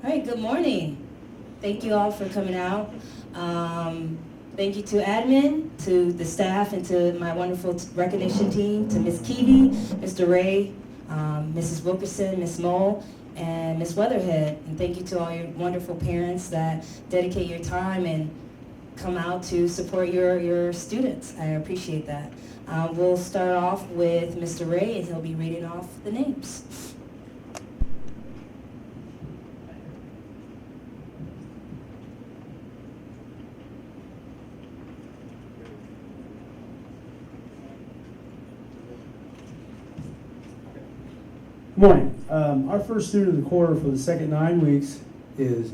All right, good morning. Thank you all for coming out. Thank you to admin, to the staff, and to my wonderful recognition team, to Ms. Keevy, Mr. Ray, Mrs. Wilkerson, Ms. Mole, and Ms. Weatherhead. And thank you to all your wonderful parents that dedicate your time and come out to support your students. I appreciate that. We'll start off with Mr. Ray, and he'll be reading off the names. Good morning. Our first student of the quarter for the second 9 weeks is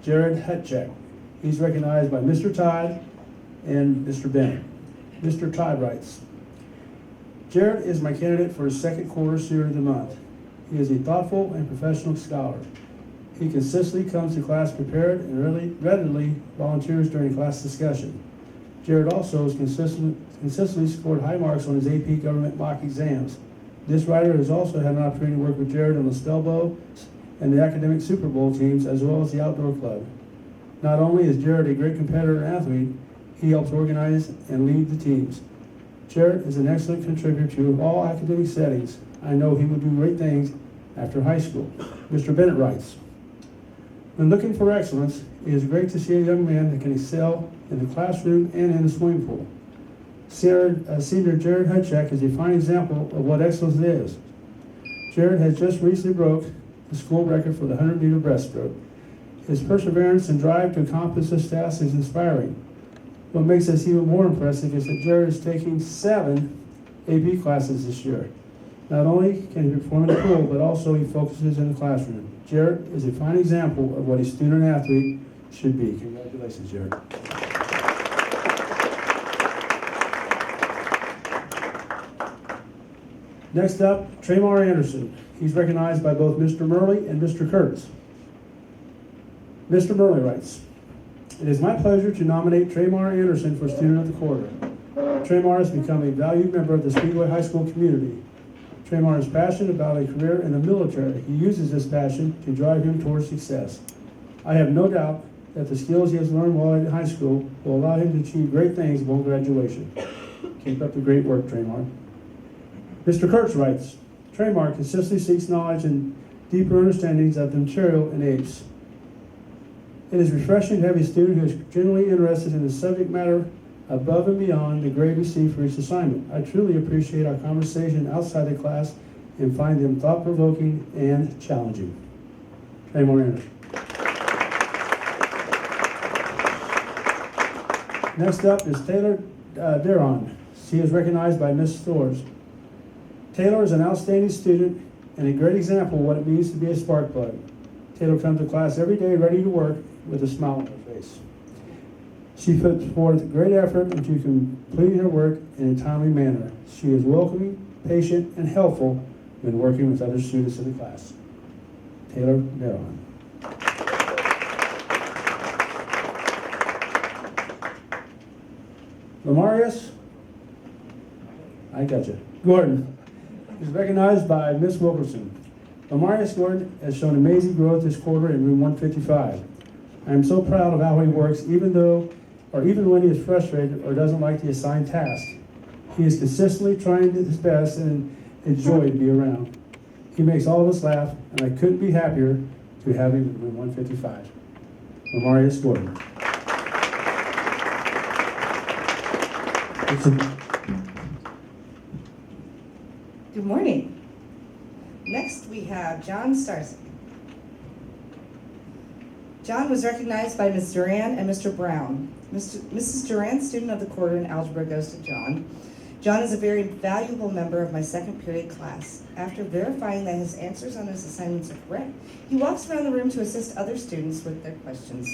Jared Hutchek. He's recognized by Mr. Todd and Mr. Bennett. Mr. Todd writes, Jared is my candidate for his second quarter student of the month. He is a thoughtful and professional scholar. He consistently comes to class prepared and readily volunteers during class discussion. Jared also has consistently scored high marks on his AP government mock exams. This writer has also had an opportunity to work with Jared on the Spellbow and the academic Super Bowl teams, as well as the outdoor club. Not only is Jared a great competitor and athlete, he helps organize and lead the teams. Jared is an excellent contributor to all academic settings. I know he will do great things after high school. Mr. Bennett writes, when looking for excellence, it is great to see a young man that can excel in the classroom and in the swimming pool. Senior Jared Hutchek is a fine example of what excellence is. Jared has just recently broke the school record for the 100-meter breaststroke. His perseverance and drive to accomplish this task is inspiring. What makes this even more impressive is that Jared is taking 7 AP classes this year. Not only can he perform in the pool, but also he focuses in the classroom. Jared is a fine example of what a student athlete should be. Congratulations, Jared. Next up, Traymar Anderson. He's recognized by both Mr. Murley and Mr. Kurtz. Mr. Murley writes, it is my pleasure to nominate Traymar Anderson for Student of the Quarter. Traymar has become a valued member of the Speedway High School community. Traymar is passionate about a career in the military. He uses this passion to drive him towards success. I have no doubt that the skills he has learned while in high school will allow him to achieve great things upon graduation. Keep up the great work, Traymar. Mr. Kurtz writes, Traymar consistently seeks knowledge and deeper understandings of the material in APES. It is refreshing to have a student who is genuinely interested in the subject matter above and beyond the grade received for each assignment. I truly appreciate our conversation outside the class and find them thought-provoking and challenging. Traymar Anderson. Next up is Taylor Deron. She is recognized by Ms. Thors. Taylor is an outstanding student and a great example of what it means to be a spark plug. Taylor comes to class every day ready to work with a smile on her face. She puts forth great effort into completing her work in a timely manner. She is welcoming, patient, and helpful when working with other students in the class. Taylor Deron. Lamarius, I got you. Gordon is recognized by Ms. Wilkerson. Lamarius Gordon has shown amazing growth this quarter in room 155. I am so proud of how he works, even when he is frustrated or doesn't like the assigned task. He is consistently trying his best and a joy to be around. He makes all of us laugh, and I couldn't be happier to have him in room 155. Lamarius Gordon. Good morning. Next, we have John Starsky. John was recognized by Ms. Duran and Mr. Brown. Mrs. Duran, student of the quarter in algebra, goes to John. John is a very valuable member of my second period class. After verifying that his answers on his assignments are correct, he walks around the room to assist other students with their questions.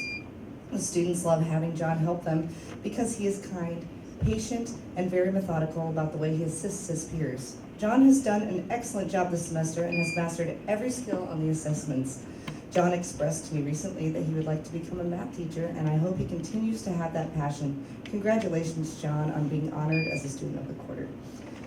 The students love having John help them because he is kind, patient, and very methodical about the way he assists his peers. John has done an excellent job this semester and has mastered every skill on the assessments. John expressed to me recently that he would like to become a math teacher, and I hope he continues to have that passion. Congratulations, John, on being honored as a student of the quarter.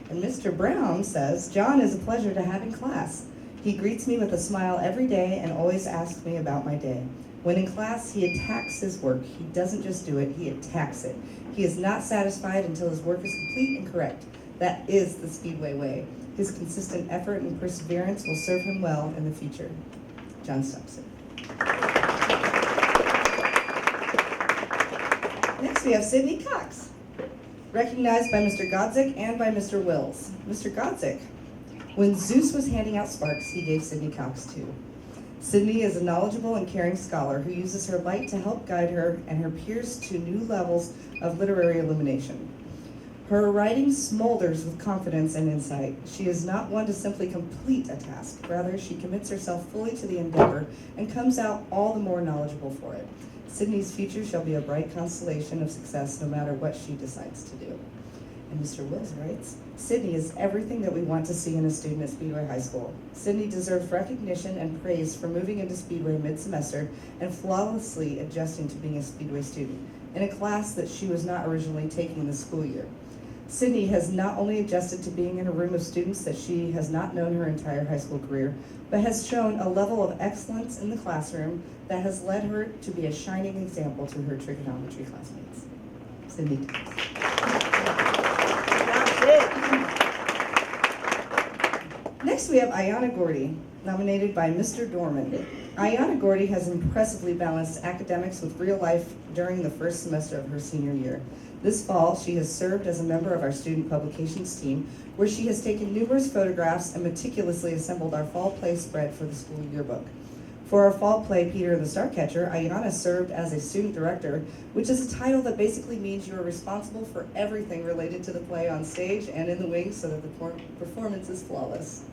And Mr. Brown says, John is a pleasure to have in class. He greets me with a smile every day and always asks me about my day. When in class, he attacks his work. He doesn't just do it, he attacks it. He is not satisfied until his work is complete and correct. That is the Speedway way. His consistent effort and perseverance will serve him well in the future. John Stumpson. Next we have Sydney Cox, recognized by Mr. Godzik and by Mr. Wills. Mr. Godzik, when Zeus was handing out sparks, he gave Sydney Cox 2. Sydney is a knowledgeable and caring scholar who uses her light to help guide her and her peers to new levels of literary illumination. Her writing smolders with confidence and insight. She is not one to simply complete a task. Rather, she commits herself fully to the endeavor and comes out all the more knowledgeable for it. Sydney's future shall be a bright constellation of success no matter what she decides to do. And Mr. Wills writes, Sydney is everything that we want to see in a student at Speedway High School. Sydney deserves recognition and praise for moving into Speedway mid-semester and flawlessly adjusting to being a Speedway student in a class that she was not originally taking this school year. Sydney has not only adjusted to being in a room of students that she has not known her entire high school career, but has shown a level of excellence in the classroom that has led her to be a shining example to her trigonometry classmates. Sydney. Next we have Ayana Gordy, nominated by Mr. Dorman. Ayana Gordy has impressively balanced academics with real life during the first semester of her senior year. This fall, she has served as a member of our student publications team, where she has taken numerous photographs and meticulously assembled our fall play spread for the school yearbook. For our fall play, Peter the Starcatcher, Ayana served as a student director, which is a title that basically means you are responsible for everything related to the play on stage and in the wings so that the performance is flawless.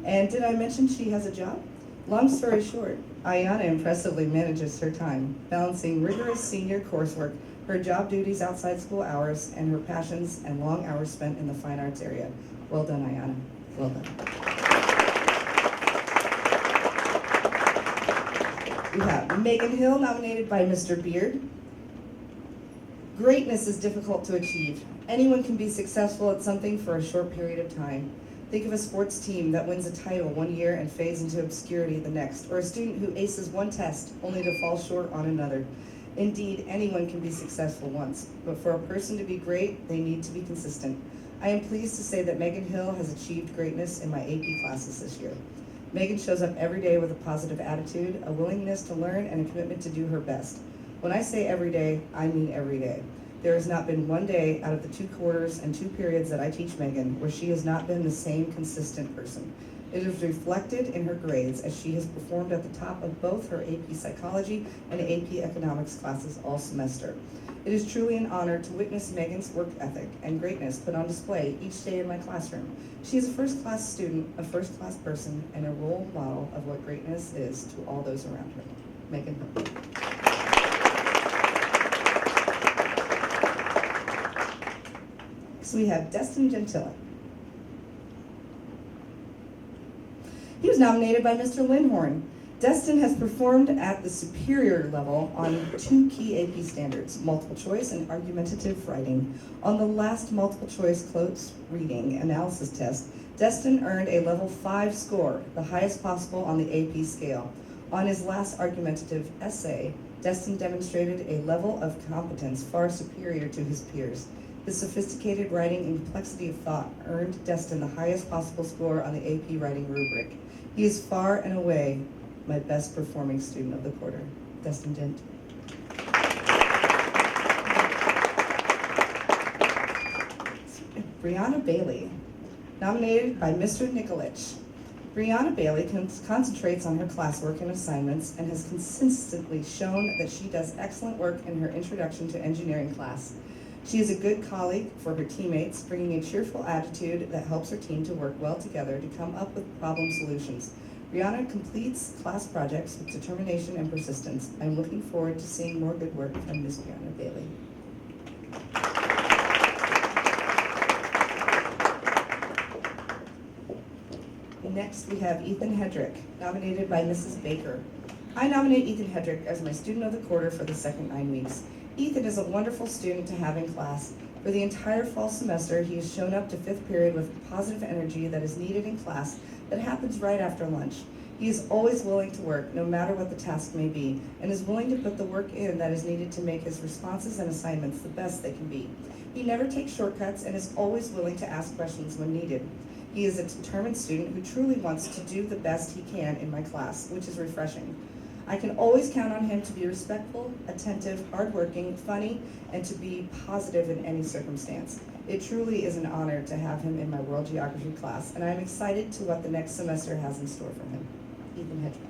And did I mention she has a job? Long story short, Ayana impressively manages her time, balancing rigorous senior coursework, her job duties outside school hours, and her passions and long hours spent in the fine arts area. Well done, Ayana. Well done. We have Megan Hill, nominated by Mr. Beard. Greatness is difficult to achieve. Anyone can be successful at something for a short period of time. Think of a sports team that wins a title one year and fades into obscurity the next, or a student who aces one test only to fall short on another. Indeed, anyone can be successful once, but for a person to be great, they need to be consistent. I am pleased to say that Megan Hill has achieved greatness in my AP classes this year. Megan shows up every day with a positive attitude, a willingness to learn, and a commitment to do her best. When I say every day, I mean every day. There has not been one day out of the 2 quarters and 2 periods that I teach Megan where she has not been the same consistent person. It is reflected in her grades as she has performed at the top of both her AP Psychology and AP Economics classes all semester. It is truly an honor to witness Megan's work ethic and greatness put on display each day in my classroom. She is a first-class student, a first-class person, and a role model of what greatness is to all those around her. Megan Hill. So we have Destin Gentile. He was nominated by Mr. Lindhorn. Destin has performed at the superior level on 2 key AP standards, multiple choice and argumentative writing. On the last multiple choice close reading analysis test, Destin earned a level 5 score, the highest possible on the AP scale. On his last argumentative essay, Destin demonstrated a level of competence far superior to his peers. His sophisticated writing and complexity of thought earned Destin the highest possible score on the AP writing rubric. He is far and away my best performing student of the quarter. Destin Gent. Brianna Bailey, nominated by Mr. Nikolich. Brianna Bailey concentrates on her classwork and assignments and has consistently shown that she does excellent work in her introduction to engineering class. She is a good colleague for her teammates, bringing a cheerful attitude that helps her team to work well together to come up with problem solutions. Brianna completes class projects with determination and persistence. I'm looking forward to seeing more good work from Ms. Brianna Bailey. Next, we have Ethan Hedrick, nominated by Mrs. Baker. I nominate Ethan Hedrick as my student of the quarter for the second 9 weeks. Ethan is a wonderful student to have in class, For the entire fall semester, he has shown up to 5th period with positive energy that is needed in class that happens right after lunch. He is always willing to work, no matter what the task may be, and is willing to put the work in that is needed to make his responses and assignments the best they can be. He never takes shortcuts and is always willing to ask questions when needed. He is a determined student who truly wants to do the best he can in my class, which is refreshing. I can always count on him to be respectful, attentive, hardworking, funny, and to be positive in any circumstance. It truly is an honor to have him in my world geography class, and I'm excited to what the next semester has in store for him. Ethan Hedgeman.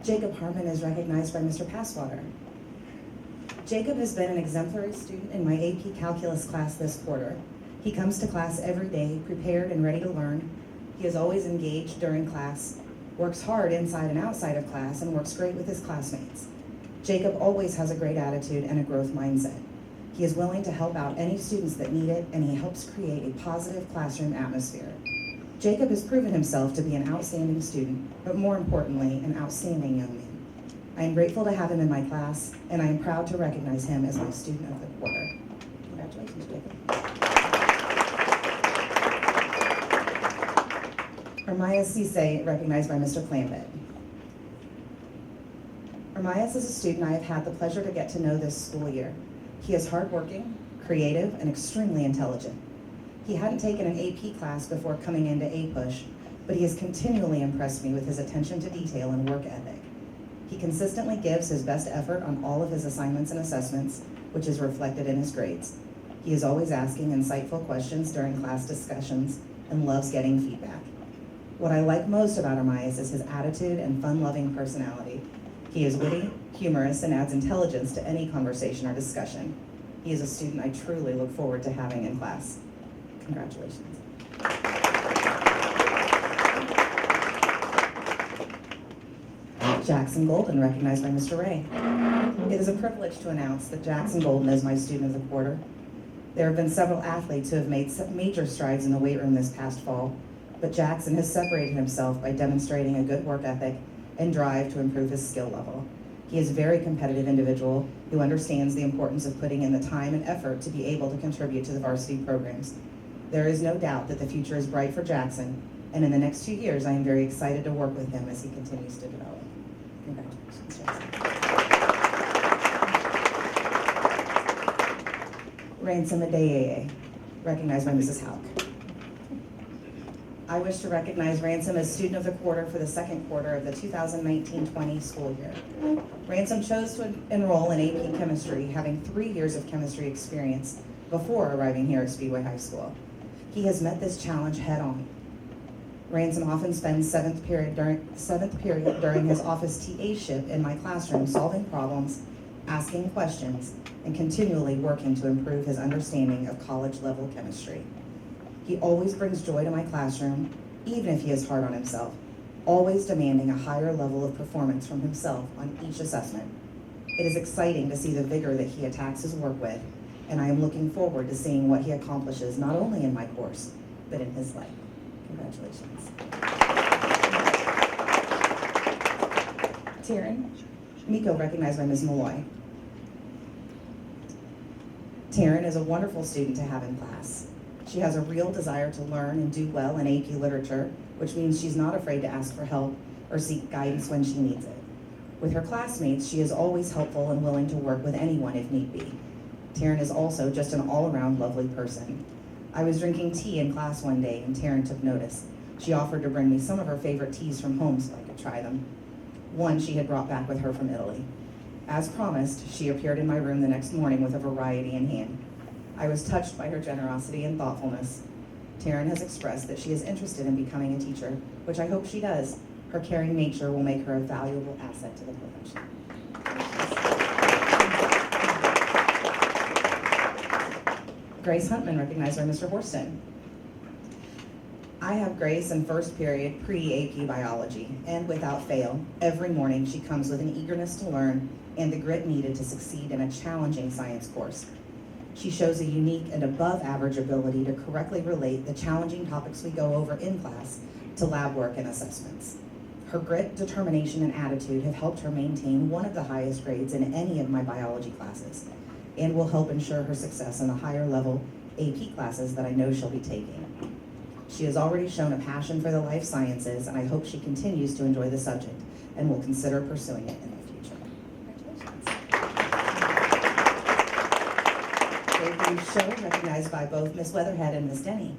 Jacob Harmon is recognized by Mr. Passwater. Jacob has been an exemplary student in my AP Calculus class this quarter. He comes to class every day, prepared and ready to learn. He is always engaged during class, works hard inside and outside of class, and works great with his classmates. Jacob always has a great attitude and a growth mindset. He is willing to help out any students that need it, and he helps create a positive classroom atmosphere. Jacob has proven himself to be an outstanding student, but more importantly, an outstanding young man. I am grateful to have him in my class, and I am proud to recognize him as my student of the quarter. Congratulations, Jacob. Ermias Cisse, recognized by Mr. Clambett. Ermias is a student I have had the pleasure to get to know this school year. He is hardworking, creative, and extremely intelligent. He hadn't taken an AP class before coming into APUSH, but he has continually impressed me with his attention to detail and work ethic. He consistently gives his best effort on all of his assignments and assessments, which is reflected in his grades. He is always asking insightful questions during class discussions and loves getting feedback. What I like most about Ermias is his attitude and fun-loving personality. He is witty, humorous, and adds intelligence to any conversation or discussion. He is a student I truly look forward to having in class. Congratulations. Jackson Golden, recognized by Mr. Ray. It is a privilege to announce that Jackson Golden is my student of the quarter. There have been several athletes who have made major strides in the weight room this past fall, but Jackson has separated himself by demonstrating a good work ethic and drive to improve his skill level. He is a very competitive individual who understands the importance of putting in the time and effort to be able to contribute to the varsity programs. There is no doubt that the future is bright for Jackson, and in the next 2 years, I am very excited to work with him as he continues to develop. Congratulations, Jackson. Ransom Adeyeye, recognized by Mrs. Hauk. I wish to recognize Ransom as student of the quarter for the second quarter of the 2019-20 school year. Ransom chose to enroll in AP Chemistry, having 3 years of chemistry experience before arriving here at Speedway High School. He has met this challenge head-on. Ransom often spends seventh period during his office TA-ship in my classroom solving problems, asking questions, and continually working to improve his understanding of college-level chemistry. He always brings joy to my classroom, even if he is hard on himself, always demanding a higher level of performance from himself on each assessment. It is exciting to see the vigor that he attacks his work with, and I am looking forward to seeing what he accomplishes not only in my course, but in his life. Congratulations. Taryn. Miko, recognized by Ms. Malloy. Taryn is a wonderful student to have in class. She has a real desire to learn and do well in AP Literature, which means she's not afraid to ask for help or seek guidance when she needs it. With her classmates, she is always helpful and willing to work with anyone if need be. Taryn is also just an all-around lovely person. I was drinking tea in class one day and Taryn took notice. She offered to bring me some of her favorite teas from home so I could try them. One she had brought back with her from Italy. As promised, she appeared in my room the next morning with a variety in hand. I was touched by her generosity and thoughtfulness. Taryn has expressed that she is interested in becoming a teacher, which I hope she does. Her caring nature will make her a valuable asset to the profession. Grace Huntman, recognized by Mr. Horston. I have Grace in first period pre-AP biology, and without fail, every morning she comes with an eagerness to learn and the grit needed to succeed in a challenging science course. She shows a unique and above average ability to correctly relate the challenging topics we go over in class to lab work and assessments. Her grit, determination, and attitude have helped her maintain one of the highest grades in any of my biology classes and will help ensure her success in the higher level AP classes that I know she'll be taking. She has already shown a passion for the life sciences, and I hope she continues to enjoy the subject and will consider pursuing it in the future. Congratulations. Show recognized by both Ms. Weatherhead and Ms. Denny.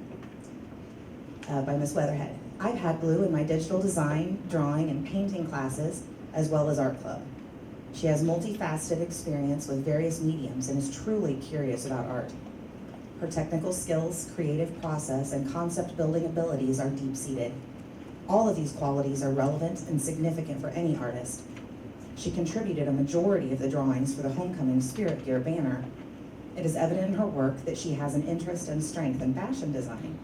By Ms. Weatherhead. I've had Blue in my digital design, drawing, and painting classes, as well as art club. She has multifaceted experience with various mediums and is truly curious about art. Her technical skills, creative process, and concept building abilities are deep-seated. All of these qualities are relevant and significant for any artist. She contributed a majority of the drawings for the Homecoming Spirit Gear banner. It is evident in her work that she has an interest and strength in fashion design.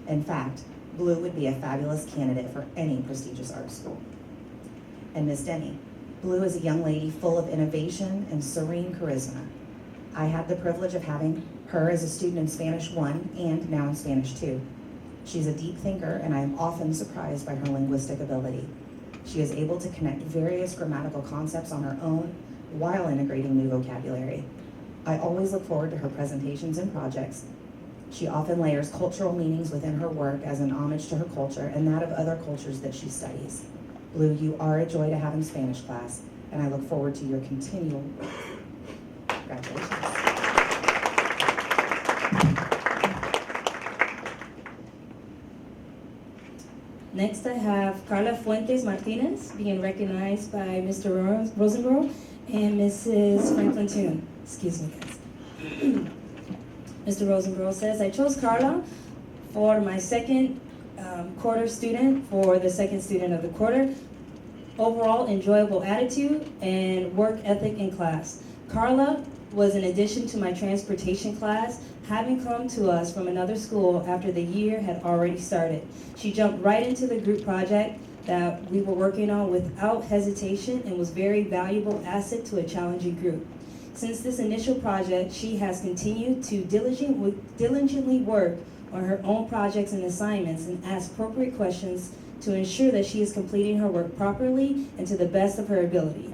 In fact, Blue would be a fabulous candidate for any prestigious art school. And Ms. Denny, Blue is a young lady full of innovation and serene charisma. I had the privilege of having her as a student in Spanish 1 and now in Spanish 2. She's a deep thinker, and I am often surprised by her linguistic ability. She is able to connect various grammatical concepts on her own while integrating new vocabulary. I always look forward to her presentations and projects. She often layers cultural meanings within her work as an homage to her culture and that of other cultures that she studies. Blue, you are a joy to have in Spanish class, and I look forward to your continual growth. Congratulations. Next, I have Carla Fuentes Martinez being recognized by Mr. Rosenborough and Mrs. Franklin Toon. Excuse me, guys. Mr. Rosenborough says, I chose Carla for my second quarter student for the second student of the quarter. Overall enjoyable attitude and work ethic in class. Carla was an addition to my transportation class, having come to us from another school after the year had already started. She jumped right into the group project that we were working on without hesitation and was a very valuable asset to a challenging group. Since this initial project, she has continued to diligently work on her own projects and assignments and ask appropriate questions to ensure that she is completing her work properly and to the best of her ability.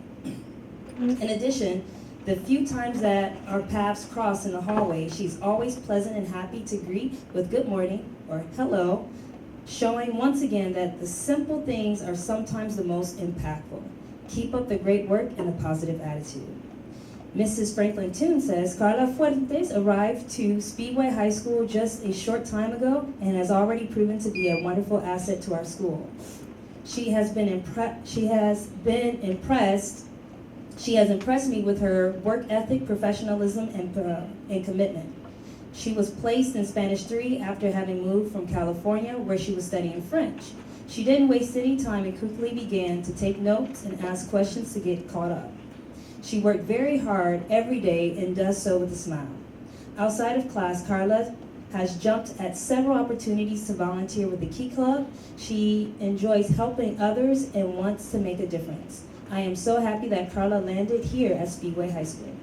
In addition, the few times that our paths cross in the hallway, she's always pleasant and happy to greet with good morning or hello, showing once again that the simple things are sometimes the most impactful. Keep up the great work and a positive attitude. Mrs. Franklin Toon says, Carla Fuentes arrived to Speedway High School just a short time ago and has already proven to be a wonderful asset to our school. She has impressed me with her work ethic, professionalism, and commitment. She was placed in Spanish 3 after having moved from California, where she was studying French. She didn't waste any time and quickly began to take notes and ask questions to get caught up. She worked very hard every day and does so with a smile. Outside of class, Carla has jumped at several opportunities to volunteer with the Key Club. She enjoys helping others and wants to make a difference. I am so happy that Carla landed here at Speedway High School.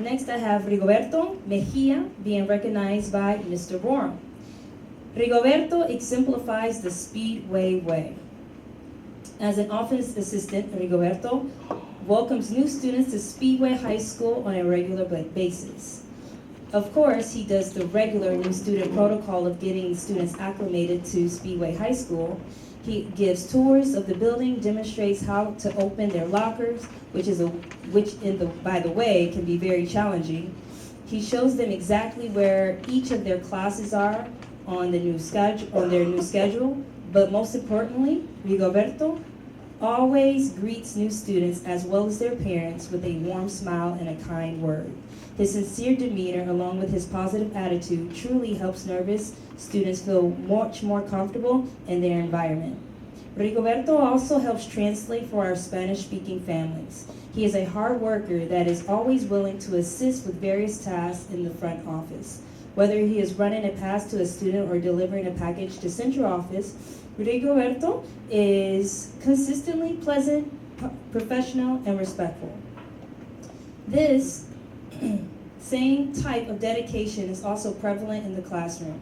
Next, I have Rigoberto Mejia being recognized by Mr. Borum. Rigoberto exemplifies the Speedway way. As an office assistant, Rigoberto welcomes new students to Speedway High School on a regular basis. Of course, he does the regular new student protocol of getting students acclimated to Speedway High School. He gives tours of the building, demonstrates how to open their lockers, by the way, can be very challenging. He shows them exactly where each of their classes are on their new schedule, but most importantly, Rigoberto always greets new students as well as their parents with a warm smile and a kind word. His sincere demeanor, along with his positive attitude, truly helps nervous students feel much more comfortable in their environment. Rigoberto also helps translate for our Spanish-speaking families. He is a hard worker that is always willing to assist with various tasks in the front office. Whether he is running a pass to a student or delivering a package to central office, Rigoberto is consistently pleasant, professional, and respectful. This same type of dedication is also prevalent in the classroom.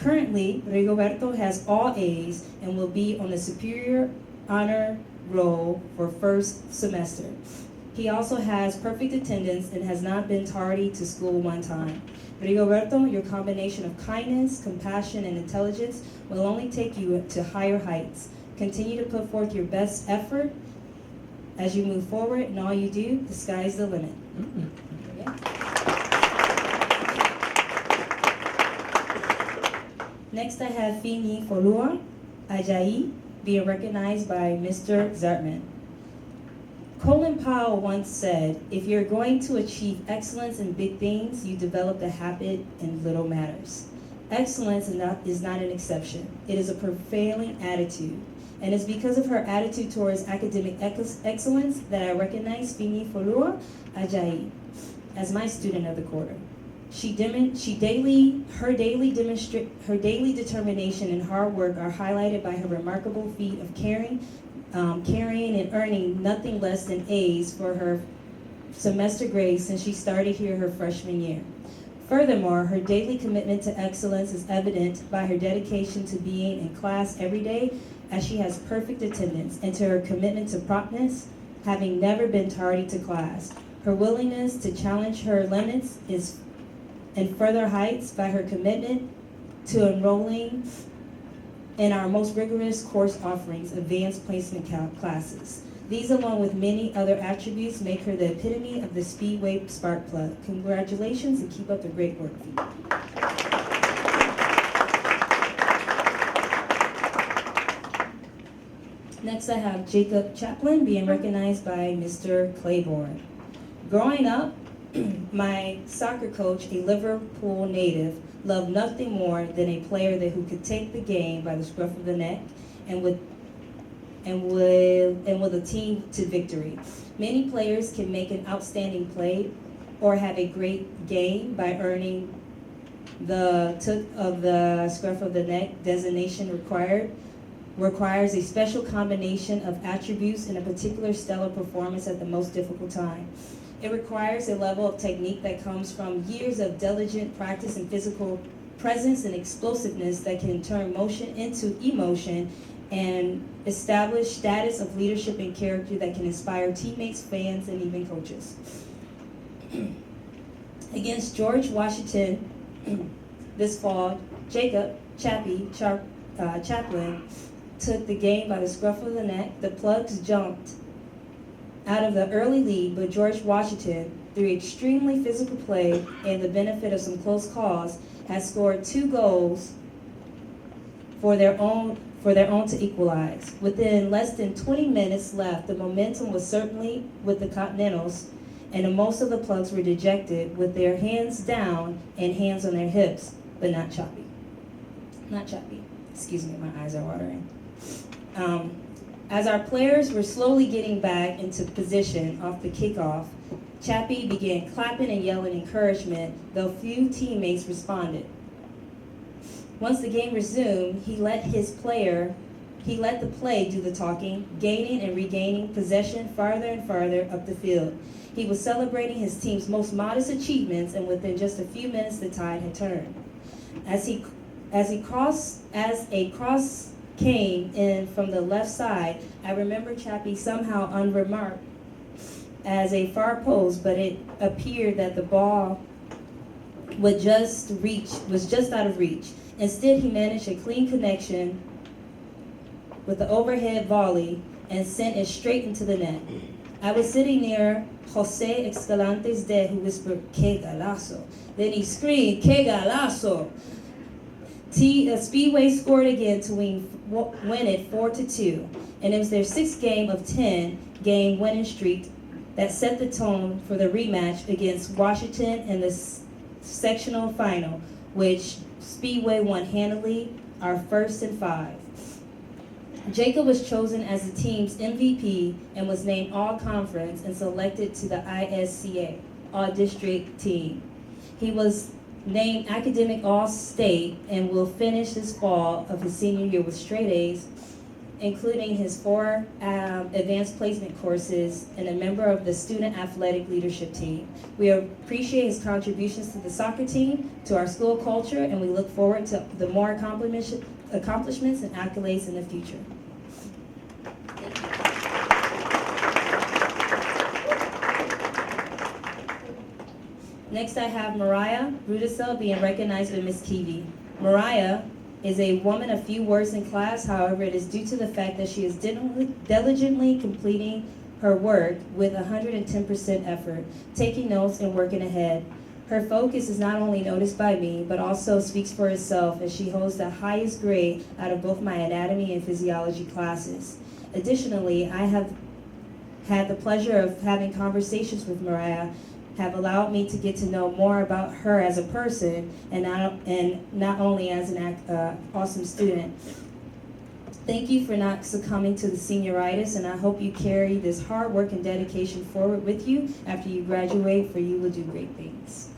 Currently, Rigoberto has all A's and will be on the superior honor roll for first semester. He also has perfect attendance and has not been tardy to school one time. Rigoberto, your combination of kindness, compassion, and intelligence will only take you to higher heights. Continue to put forth your best effort as you move forward, and all you do, the sky's the limit. Next, I have Fini Folua Ajayi being recognized by Mr. Zartman. Colin Powell once said, if you're going to achieve excellence in big things, you develop the habit in little matters. Excellence is not an exception. It is a prevailing attitude. And it's because of her attitude towards academic excellence that I recognize Fini Folua Ajayi as my student of the quarter. Her daily determination and hard work are highlighted by her remarkable feat of carrying and earning nothing less than A's for her semester grades since she started here her freshman year. Furthermore, her daily commitment to excellence is evident by her dedication to being in class every day, as she has perfect attendance, and to her commitment to promptness, having never been tardy to class. Her willingness to challenge her limits is in further heights by her commitment to enrolling in our most rigorous course offerings, advanced placement classes. These, along with many other attributes, make her the epitome of the Speedway spark plug. Congratulations, and keep up the great work, Phoebe. Next, I have Jacob Chaplin being recognized by Mr. Claiborne. Growing up, my soccer coach, a Liverpool native, loved nothing more than a player who could take the game by the scruff of the neck and with a team to victory. Many players can make an outstanding play or have a great game by earning the took of the scruff of the neck designation requires a special combination of attributes in a particular stellar performance at the most difficult time. It requires a level of technique that comes from years of diligent practice and physical presence and explosiveness that can turn motion into emotion and establish status of leadership and character that can inspire teammates, fans, and even coaches. Against George Washington this fall, Jacob Chaplin took the game by the scruff of the neck. The Plugs jumped out of the early lead, but George Washington, through extremely physical play and the benefit of some close calls, has scored 2 goals for their own to equalize. Within less than 20 minutes left, the momentum was certainly with the Continentals, and most of the Plugs were dejected with their hands down and hands on their hips, but not choppy. Not choppy. Excuse me, my eyes are watering. As our players were slowly getting back into position off the kickoff, Chappie began clapping and yelling encouragement, though few teammates responded. Once the game resumed, he let the play do the talking, gaining and regaining possession farther and farther up the field. He was celebrating his team's most modest achievements, and within just a few minutes, the tide had turned. As a cross came in from the left side, I remember Chappie somehow unremarked as a far post, but it appeared that the ball was just out of reach. Instead, he managed a clean connection with the overhead volley and sent it straight into the net. I was sitting near Jose Escalante's dad, who whispered, "Que golazo." Then he screamed, "Que golazo." Speedway scored again to win it 4-2, and it was their 6th game of 10-game winning streak that set the tone for the rematch against Washington in the sectional final, which Speedway won handily, our first in 5. Jacob was chosen as the team's MVP and was named All-Conference and selected to the ISCA, All-District team. He was named Academic All-State and will finish this fall of his senior year with straight A's including his 4 advanced placement courses, and a member of the student athletic leadership team. We appreciate his contributions to the soccer team, to our school culture, and we look forward to the more accomplishments and accolades in the future. Next, I have Mariah Rudisell being recognized by Ms. Keevy. Mariah is a woman of few words in class. However, it is due to the fact that she is diligently completing her work with 110% effort, taking notes and working ahead. Her focus is not only noticed by me, but also speaks for itself, as she holds the highest grade out of both my anatomy and physiology classes. Additionally, I have had the pleasure of having conversations with Mariah have allowed me to get to know more about her as a person and not only as an awesome student. Thank you for not succumbing to the senioritis, and I hope you carry this hard work and dedication forward with you after you graduate, for you will do great things.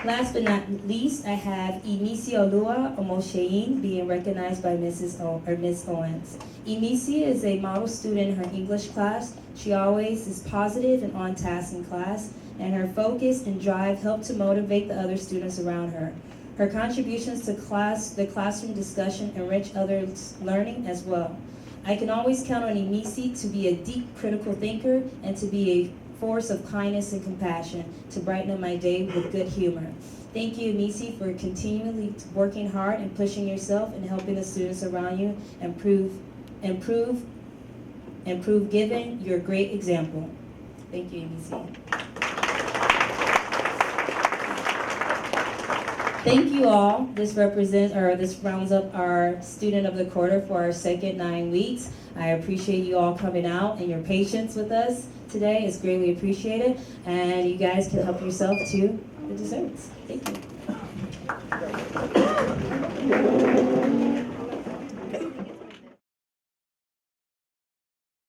Last but not least, I have Emisi Olua Omoshein being recognized by Ms. Owens. Emisi is a model student in her English class. She always is positive and on task in class, and her focus and drive help to motivate the other students around her. Her contributions to the classroom discussion enrich others' learning as well. I can always count on Emisi to be a deep critical thinker and to be a force of kindness and compassion to brighten up my day with good humor. Thank you, Emisi, for continually working hard and pushing yourself and helping the students around you improve, giving your great example. Thank you, Emisi. Thank you all. This rounds up our student of the quarter for our second 9 weeks. I appreciate you all coming out and your patience with us today. It's greatly appreciated. And you guys can help yourself to the desserts. Thank you.